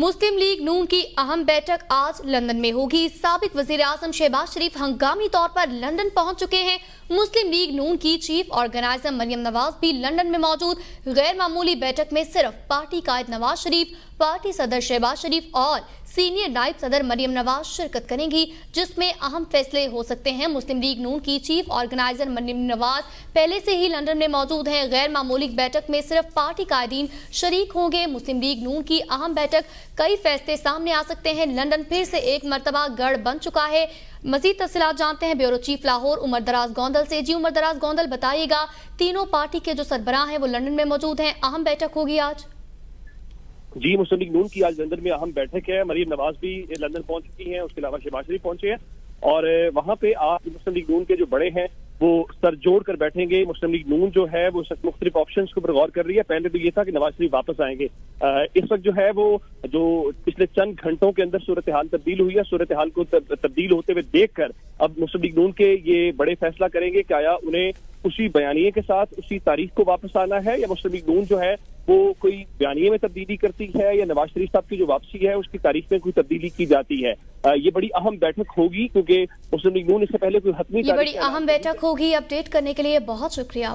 मुस्लिम league नून की अहम बैठक आज लंदन में होगी। साबिक वजीर आजम शहबाज शरीफ हंगामी तौर पर लंदन पहुंच चुके हैं। मुस्लिम लीग नून की चीफ ऑर्गेनाइजर मरियम नवाज भी लंदन में मौजूद। गैर मामूली बैठक में सिर्फ पार्टी कायद नवाज शरीफ, पार्टी सदर शहबाज शरीफ और सीनियर नायब सदर मरियम नवाज शिरकत करेंगी, जिसमें अहम फैसले हो सकते हैं। मुस्लिम लीग नून की चीफ ऑर्गेनाइजर मरियम नवाज पहले से ही लंदन में मौजूद हैं। गैर मामूली बैठक में सिर्फ पार्टी कायदीन शरीक होंगे। मुस्लिम लीग नून की अहम बैठक, कई फैसले सामने आ सकते हैं। लंदन फिर से एक मरतबा गढ़ बन चुका है। मजीद तफसीलात जानते हैं ब्यूरो चीफ लाहौर उमर दराज गोंदल से। जी उमर दराज गोंदल, बताइएगा, तीनों पार्टी के जो सरबराह हैं वो लंदन में मौजूद हैं। अहम बैठक होगी आज। जी, मुस्लिम लीग नून की आज लंदन में अहम बैठक है। मरियम नवाज भी लंदन पहुंच चुकी हैं, उसके अलावा शहबाज शरीफ पहुंचे हैं और वहां पे आज मुस्लिम लीग नून के जो बड़े हैं वो सर जोड़ कर बैठेंगे। मुस्लिम लीग नून जो है वो मुख्तलिफ ऑप्शन के ऊपर गौर कर रही है। पहले तो ये था कि नवाज शरीफ वापस आएंगे। इस वक्त जो है वो जो पिछले चंद घंटों के अंदर सूरत हाल तब्दील हुई है, सूरत हाल को तब्दील होते हुए देखकर अब मुस्लिम लीग नून के ये बड़े फैसला करेंगे कि आया उन्हें उसी बयानिए के साथ उसी तारीख को वापस आना है या मुस्लिम लीग नून जो है वो कोई बयानिए में तब्दीली करती है या नवाज शरीफ साहब की जो वापसी है उसकी तारीख में कोई तब्दीली की जाती है। ये बड़ी अहम बैठक होगी क्योंकि मुस्लिम लीग नून इससे पहले कोई हतमी ये बड़ी अहम बैठक होगी। अपडेट करने के लिए बहुत शुक्रिया।